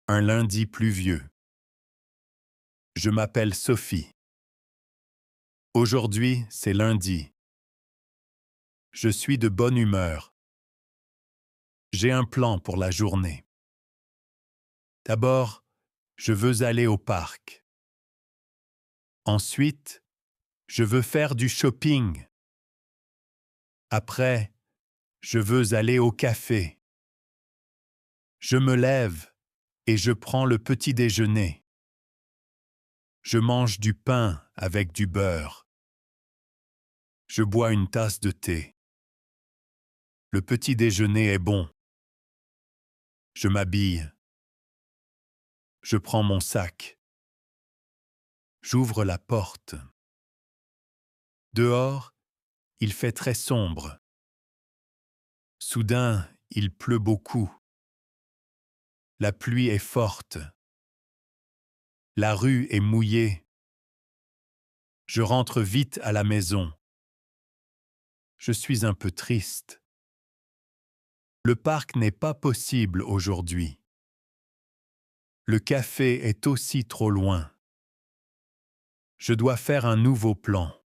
Un lundi pluvieux. Je m'appelle Sophie. Aujourd'hui, c'est lundi. Je suis de bonne humeur. J'ai un plan pour la journée. D'abord, je veux aller au parc. Ensuite, je veux faire du shopping. Après, je veux aller au café. Je me lève et je prends le petit déjeuner. Je mange du pain avec du beurre. Je bois une tasse de thé. Le petit déjeuner est bon. Je m'habille. Je prends mon sac. J'ouvre la porte. Dehors, il fait très sombre. Soudain, il pleut beaucoup. La pluie est forte. La rue est mouillée. Je rentre vite à la maison. Je suis un peu triste. Le parc n'est pas possible aujourd'hui. Le café est aussi trop loin. Je dois faire un nouveau plan.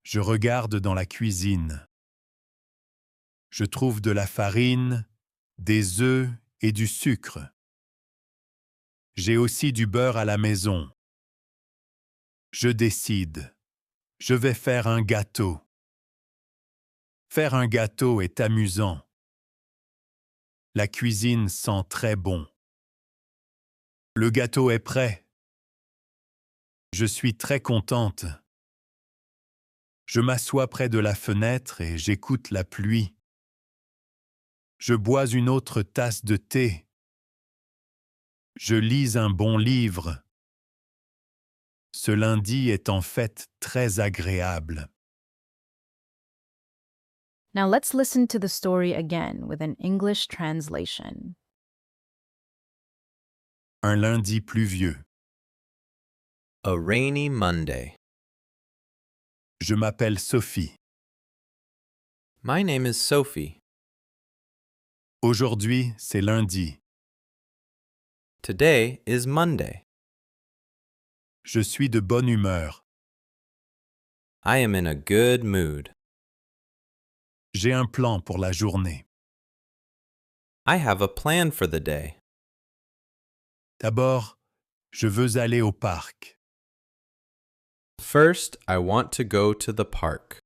Je regarde dans la cuisine. Je trouve de la farine, des œufs et du sucre. J'ai aussi du beurre à la maison. Je décide. Je vais faire un gâteau. Faire un gâteau est amusant. La cuisine sent très bon. Le gâteau est prêt. Je suis très contente. Je m'assois près de la fenêtre et j'écoute la pluie. Je bois une autre tasse de thé. Je lis un bon livre. Ce lundi est en fait très agréable. Now let's listen to the story again with an English translation. Un lundi pluvieux. A rainy Monday. Je m'appelle Sophie. My name is Sophie. Aujourd'hui, c'est lundi. Today is Monday. Je suis de bonne humeur. I am in a good mood. J'ai un plan pour la journée. I have a plan for the day. D'abord, je veux aller au parc. First, I want to go to the park.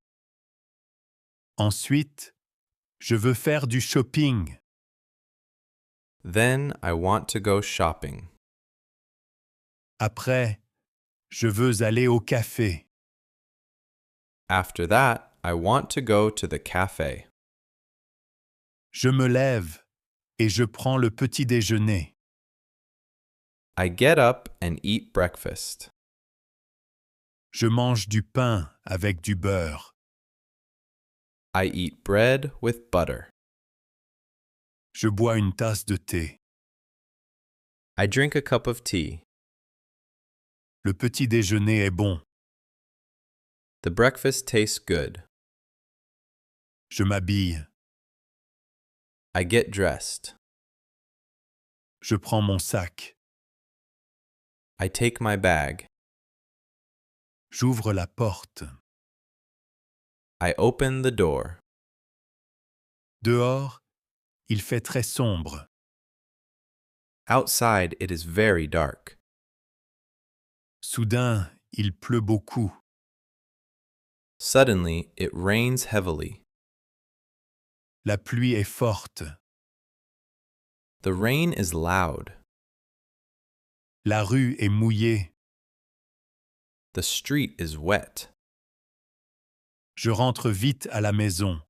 Ensuite, je veux faire du shopping. Then, I want to go shopping. Après, je veux aller au café. After that, I want to go to the cafe. Je me lève et je prends le petit déjeuner. I get up and eat breakfast. Je mange du pain avec du beurre. I eat bread with butter. Je bois une tasse de thé. I drink a cup of tea. Le petit déjeuner est bon. The breakfast tastes good. Je m'habille. I get dressed. Je prends mon sac. I take my bag. J'ouvre la porte. I open the door. Dehors, il fait très sombre. Outside, it is very dark. Soudain, il pleut beaucoup. Suddenly, it rains heavily. La pluie est forte. The rain is loud. La rue est mouillée. The street is wet. Je rentre vite à la maison.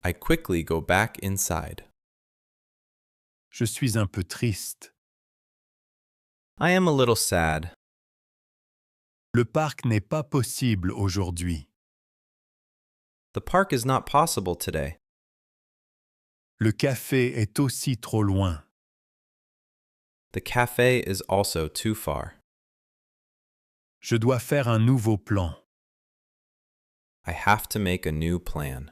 I quickly go back inside. Je suis un peu triste. I am a little sad. Le parc n'est pas possible aujourd'hui. The park is not possible today. Le café est aussi trop loin. The cafe is also too far. Je dois faire un nouveau plan. I have to make a new plan.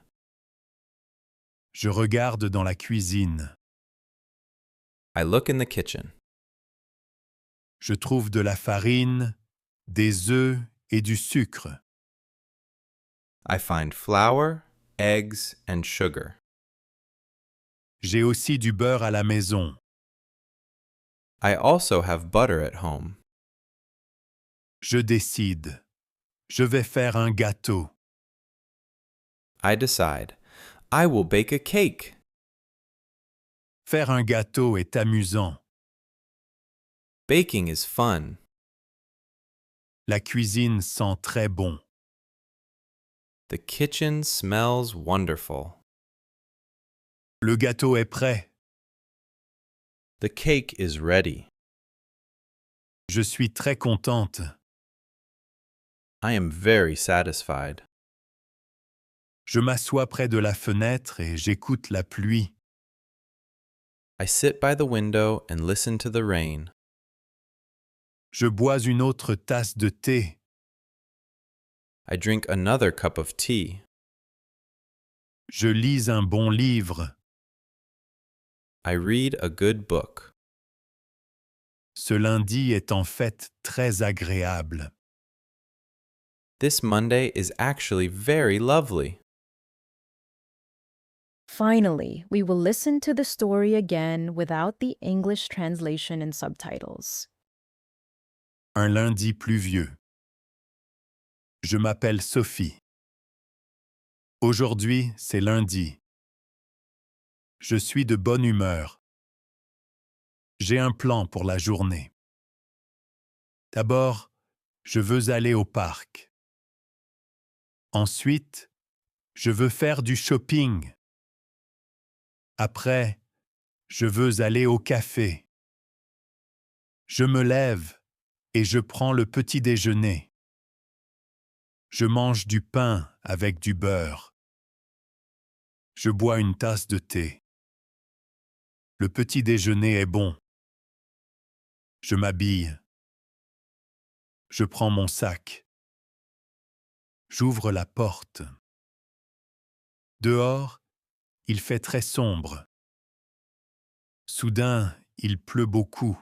Je regarde dans la cuisine. I look in the kitchen. Je trouve de la farine, des œufs et du sucre. I find flour, eggs, and sugar. J'ai aussi du beurre à la maison. I also have butter at home. Je décide. Je vais faire un gâteau. I decide. I will bake a cake. Faire un gâteau est amusant. Baking is fun. La cuisine sent très bon. The kitchen smells wonderful. Le gâteau est prêt. The cake is ready. Je suis très contente. I am very satisfied. Je m'assois près de la fenêtre et j'écoute la pluie. I sit by the window and listen to the rain. Je bois une autre tasse de thé. I drink another cup of tea. Je lis un bon livre. I read a good book. Ce lundi est en fait très agréable. This Monday is actually very lovely. Finally, we will listen to the story again without the English translation and subtitles. Un lundi pluvieux. Je m'appelle Sophie. Aujourd'hui, c'est lundi. Je suis de bonne humeur. J'ai un plan pour la journée. D'abord, je veux aller au parc. Ensuite, je veux faire du shopping. Après, je veux aller au café. Je me lève et je prends le petit déjeuner. Je mange du pain avec du beurre. Je bois une tasse de thé. Le petit déjeuner est bon. Je m'habille. Je prends mon sac. J'ouvre la porte. Dehors, il fait très sombre. Soudain, il pleut beaucoup.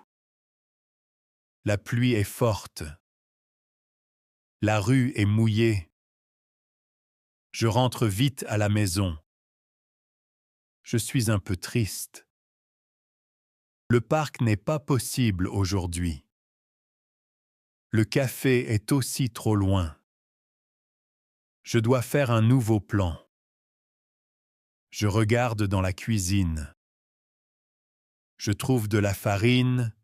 La pluie est forte. La rue est mouillée. Je rentre vite à la maison. Je suis un peu triste. Le parc n'est pas possible aujourd'hui. Le café est aussi trop loin. Je dois faire un nouveau plan. Je regarde dans la cuisine. Je trouve de la farine,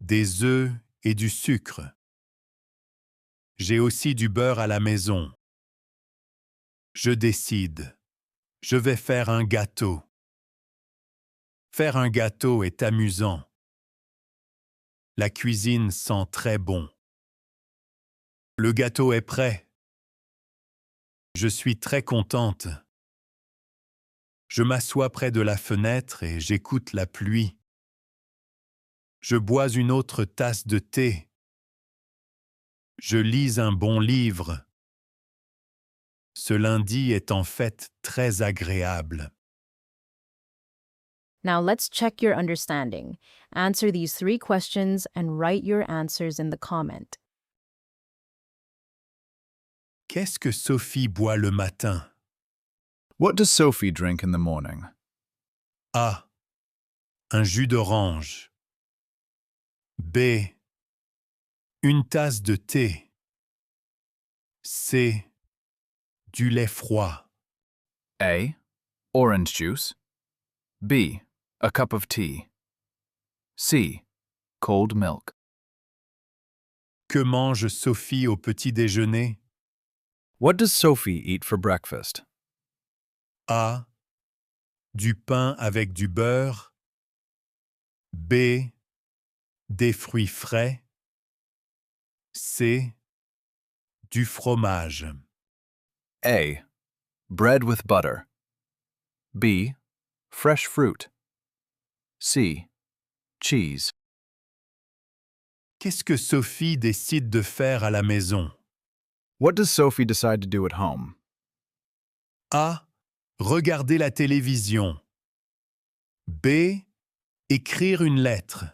des œufs et du sucre. J'ai aussi du beurre à la maison. Je décide. Je vais faire un gâteau. Faire un gâteau est amusant. La cuisine sent très bon. Le gâteau est prêt. Je suis très contente. Je m'assois près de la fenêtre et j'écoute la pluie. Je bois une autre tasse de thé. Je lis un bon livre. Ce lundi est en fait très agréable. Now let's check your understanding. Answer these 3 questions and write your answers in the comment. Qu'est-ce que Sophie boit le matin? What does Sophie drink in the morning? A. Un jus d'orange. B. Une tasse de thé. C. Du lait froid. A. Orange juice. B. A cup of tea. C. Cold milk. Que mange Sophie au petit déjeuner? What does Sophie eat for breakfast? A. Du pain avec du beurre. B. Des fruits frais. C. Du fromage. A. Bread with butter. B. Fresh fruit. C. Cheese. Qu'est-ce que Sophie décide de faire à la maison? What does Sophie decide to do at home? A. Regarder la télévision. B. Écrire une lettre.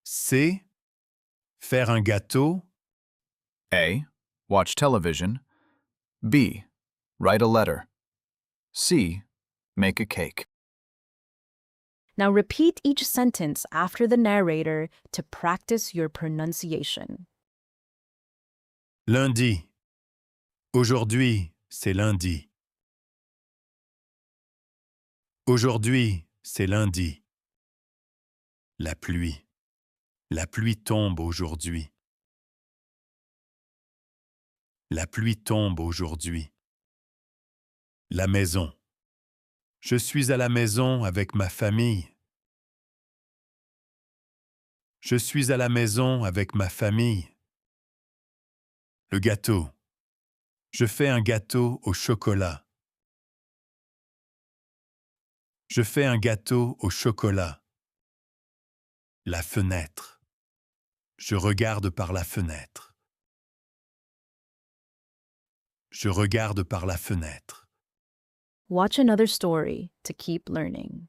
C. Faire un gâteau. A. Watch television. B. Write a letter. C. Make a cake. Now repeat each sentence after the narrator to practice your pronunciation. Lundi. Aujourd'hui, c'est lundi. Aujourd'hui, c'est lundi. La pluie. La pluie tombe aujourd'hui. La pluie tombe aujourd'hui. La maison. Je suis à la maison avec ma famille. Je suis à la maison avec ma famille. Le gâteau. Je fais un gâteau au chocolat. Je fais un gâteau au chocolat. La fenêtre. Je regarde par la fenêtre. Je regarde par la fenêtre. Watch another story to keep learning.